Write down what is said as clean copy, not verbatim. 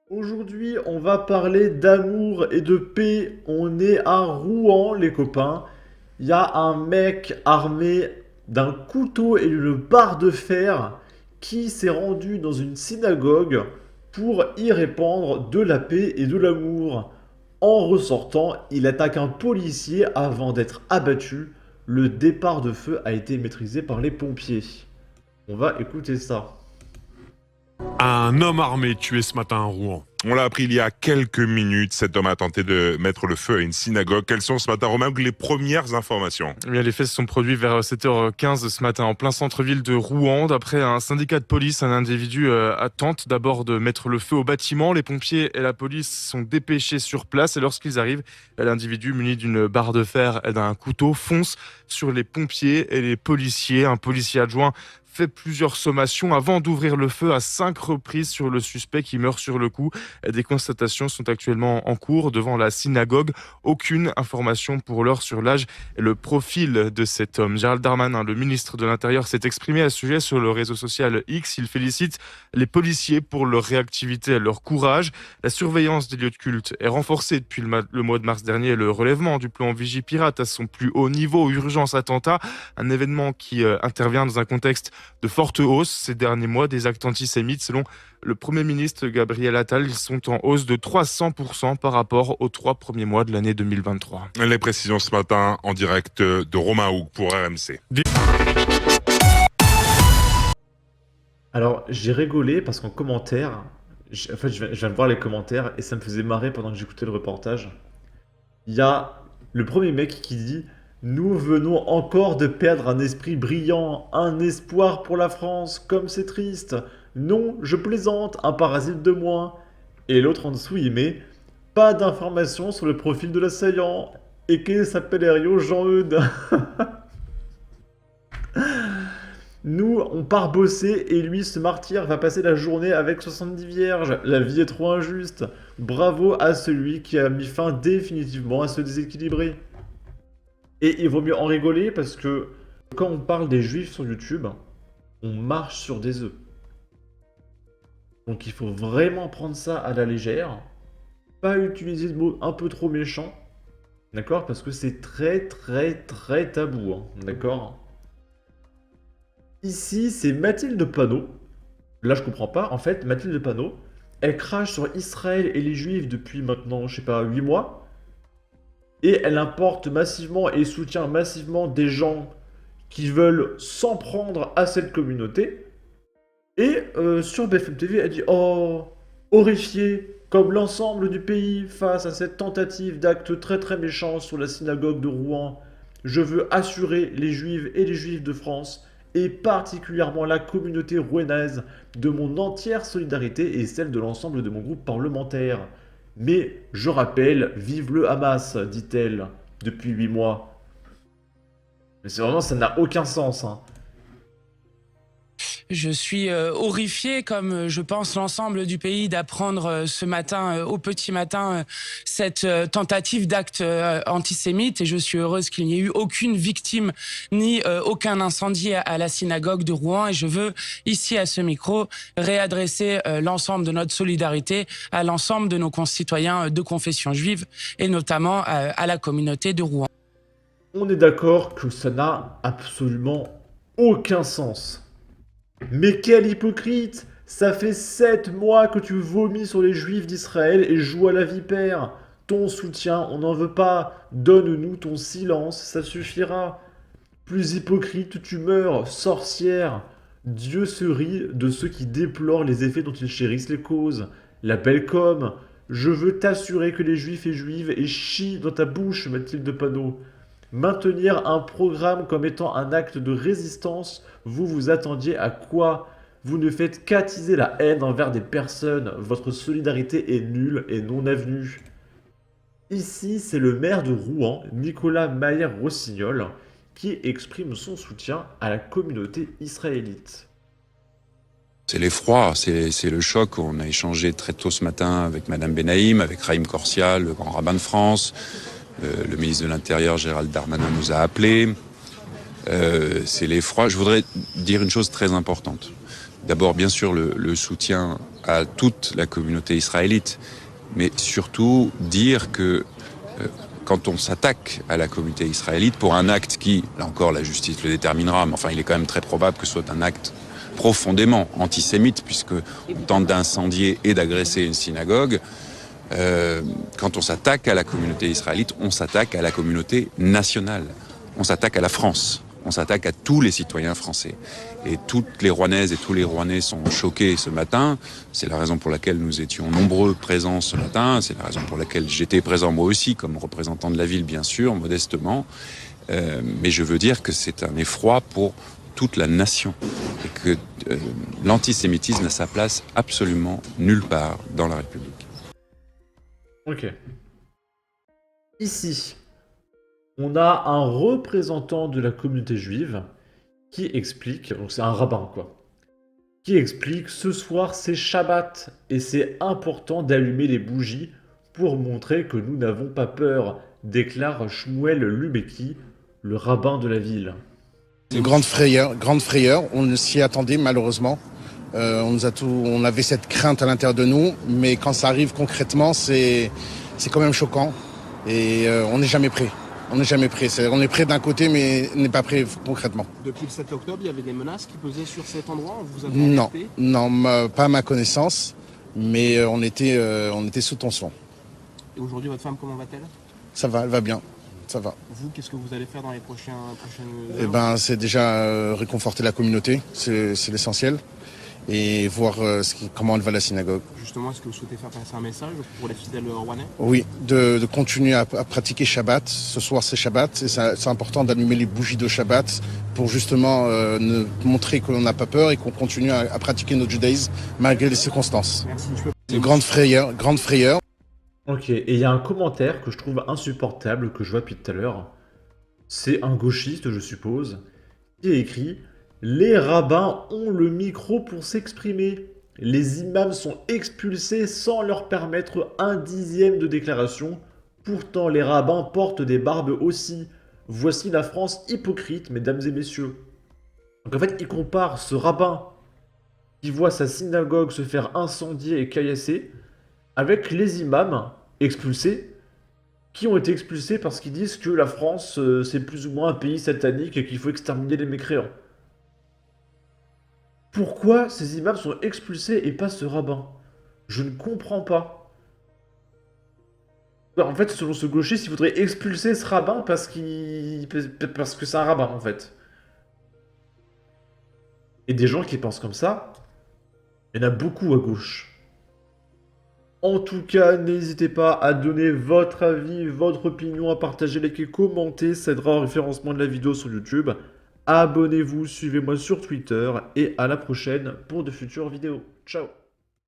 Aujourd'hui, on va parler d'amour et de paix. On est à Rouen, les copains. Il y a un mec armé d'un couteau et d'une barre de fer qui s'est rendu dans une synagogue pour y répandre de la paix et de l'amour. En ressortant, il attaque un policier avant d'être abattu. Le départ de feu a été maîtrisé par les pompiers. On va écouter ça. Un homme armé tué ce matin à Rouen. On l'a appris il y a quelques minutes. Cet homme a tenté de mettre le feu à une synagogue. Quelles sont ce matin, Romain, les premières informations? Eh bien, les faits se sont produits vers 7h15 ce matin en plein centre-ville de Rouen. D'après un syndicat de police, un individu tente d'abord de mettre le feu au bâtiment. Les pompiers et la police sont dépêchés sur place et lorsqu'ils arrivent, l'individu muni d'une barre de fer et d'un couteau fonce sur les pompiers et les policiers. Un policier adjoint fait plusieurs sommations avant d'ouvrir le feu à 5 reprises sur le suspect qui meurt sur le coup. Des constatations sont actuellement en cours devant la synagogue. Aucune information pour l'heure sur l'âge et le profil de cet homme. Gérald Darmanin, le ministre de l'Intérieur, s'est exprimé à ce sujet sur le réseau social X. Il félicite les policiers pour leur réactivité et leur courage. La surveillance des lieux de culte est renforcée depuis le mois de mars dernier. Le relèvement du plan Vigipirate à son plus haut niveau, urgence attentat, un événement qui intervient dans un contexte de forte hausse ces derniers mois des actes antisémites. Selon le Premier ministre Gabriel Attal, ils sont en hausse de 300% par rapport aux 3 premiers mois de l'année 2023. Les précisions ce matin en direct de Romain Hougue pour RMC. Alors, j'ai rigolé parce qu'en commentaire, je viens de voir les commentaires et ça me faisait marrer pendant que j'écoutais le reportage. Il y a le premier mec qui dit: Nous venons encore de perdre un esprit brillant, un espoir pour la France, comme c'est triste. Non, je plaisante, un parasite de moins. Et l'autre en dessous, il met: Pas d'informations sur le profil de l'assaillant. Et qu'il s'appelle Rio Jean-Eudes. Nous, on part bosser et lui, ce martyr, va passer la journée avec 70 vierges. La vie est trop injuste. Bravo à celui qui a mis fin définitivement à ce déséquilibré. Et il vaut mieux en rigoler parce que quand on parle des juifs sur YouTube, on marche sur des œufs. Donc il faut vraiment prendre ça à la légère. Pas utiliser de mots un peu trop méchants. D'accord? Parce que c'est très très très tabou. Hein, d'accord? Ici, c'est Mathilde Panot. Là, je comprends pas. En fait, Mathilde Panot, elle crache sur Israël et les Juifs depuis maintenant, je sais pas, 8 mois. Et elle importe massivement et soutient massivement des gens qui veulent s'en prendre à cette communauté. Et sur BFM TV, elle dit: Oh, horrifiée, comme l'ensemble du pays face à cette tentative d'acte très très méchant sur la synagogue de Rouen, je veux assurer les Juifs et les Juifs de France, et particulièrement la communauté rouennaise, de mon entière solidarité et celle de l'ensemble de mon groupe parlementaire. Mais je rappelle, vive le Hamas, dit-elle, depuis 8 mois. Mais c'est vraiment, ça n'a aucun sens, hein. Je suis horrifié, comme je pense l'ensemble du pays, d'apprendre ce matin, au petit matin, cette tentative d'acte antisémite. Et je suis heureuse qu'il n'y ait eu aucune victime ni aucun incendie à la synagogue de Rouen. Et je veux, ici à ce micro, réadresser l'ensemble de notre solidarité à l'ensemble de nos concitoyens de confession juive et notamment à la communauté de Rouen. On est d'accord que ça n'a absolument aucun sens. Mais quel hypocrite! Ça fait 7 mois que tu vomis sur les juifs d'Israël et joues à la vipère. Ton soutien, on n'en veut pas. Donne-nous ton silence, ça suffira. Plus hypocrite, tu meurs, sorcière. Dieu se rit de ceux qui déplorent les effets dont ils chérissent les causes. La belle com. Je veux t'assurer que les juifs et juives et chient dans ta bouche, Mathilde Panot. Maintenir un programme comme étant un acte de résistance, vous vous attendiez à quoi? Vous ne faites qu'attiser la haine envers des personnes. Votre solidarité est nulle et non avenue. Ici, c'est le maire de Rouen, Nicolas Mayer-Rossignol, qui exprime son soutien à la communauté israélite. C'est l'effroi, c'est le choc. On a échangé très tôt ce matin avec Madame Benaïm, avec Raïm Corsia, le grand rabbin de France. Le ministre de l'Intérieur, Gérald Darmanin, nous a appelés. C'est l'effroi. Je voudrais dire une chose très importante. D'abord, bien sûr, le soutien à toute la communauté israélite, mais surtout dire que quand on s'attaque à la communauté israélite pour un acte qui, là encore la justice le déterminera, mais enfin il est quand même très probable que ce soit un acte profondément antisémite, puisqu'on tente d'incendier et d'agresser une synagogue, quand on s'attaque à la communauté israélite, on s'attaque à la communauté nationale, on s'attaque à la France. On s'attaque à tous les citoyens français. Et toutes les Rouennaises et tous les Rouennais sont choqués ce matin. C'est la raison pour laquelle nous étions nombreux présents ce matin. C'est la raison pour laquelle j'étais présent moi aussi, comme représentant de la ville, bien sûr, modestement. Mais je veux dire que c'est un effroi pour toute la nation. Et que l'antisémitisme n'a sa place absolument nulle part dans la République. Ok. Ici, on a un représentant de la communauté juive qui explique, donc c'est un rabbin quoi, qui explique ce soir c'est Shabbat et c'est important d'allumer les bougies pour montrer que nous n'avons pas peur, déclare Shmuel Lubeki, le rabbin de la ville. Une grande frayeur, on s'y attendait malheureusement. On avait cette crainte à l'intérieur de nous, mais quand ça arrive concrètement, c'est quand même choquant et on n'est jamais prêt. On n'est jamais prêt. On est prêt d'un côté, mais on n'est pas prêt concrètement. Depuis le 7 octobre, il y avait des menaces qui pesaient sur cet endroit? Vous avez Non, pas à ma connaissance, mais on était sous tension. Et aujourd'hui, votre femme, comment va-t-elle? Ça va, elle va bien. Ça va. Vous, qu'est-ce que vous allez faire dans les prochaines heures? C'est déjà réconforter la communauté, c'est l'essentiel, et voir comment elle va la synagogue. Justement, est-ce que vous souhaitez faire passer un message pour les fidèles rouennais? Oui, de continuer à pratiquer Shabbat. Ce soir, c'est Shabbat, et c'est important d'allumer les bougies de Shabbat pour justement montrer qu'on n'a pas peur et qu'on continue à pratiquer notre judaïsme malgré les circonstances. Merci. Une grande frayeur. Ok, et il y a un commentaire que je trouve insupportable, que je vois depuis tout à l'heure. C'est un gauchiste, je suppose, qui a écrit « Les rabbins ont le micro pour s'exprimer. Les imams sont expulsés sans leur permettre un dixième de déclaration. Pourtant, les rabbins portent des barbes aussi. Voici la France hypocrite, mesdames et messieurs. » Donc en fait, il compare ce rabbin qui voit sa synagogue se faire incendier et caillasser avec les imams expulsés, qui ont été expulsés parce qu'ils disent que la France, c'est plus ou moins un pays satanique et qu'il faut exterminer les mécréants. Pourquoi ces imams sont expulsés et pas ce rabbin? Je ne comprends pas. En fait, selon ce gauchiste, il faudrait expulser ce rabbin parce que c'est un rabbin, en fait. Et des gens qui pensent comme ça, il y en a beaucoup à gauche. En tout cas, n'hésitez pas à donner votre avis, votre opinion, à partager, liker, commenter, ça aidera au référencement de la vidéo sur YouTube. Abonnez-vous, suivez-moi sur Twitter et à la prochaine pour de futures vidéos. Ciao!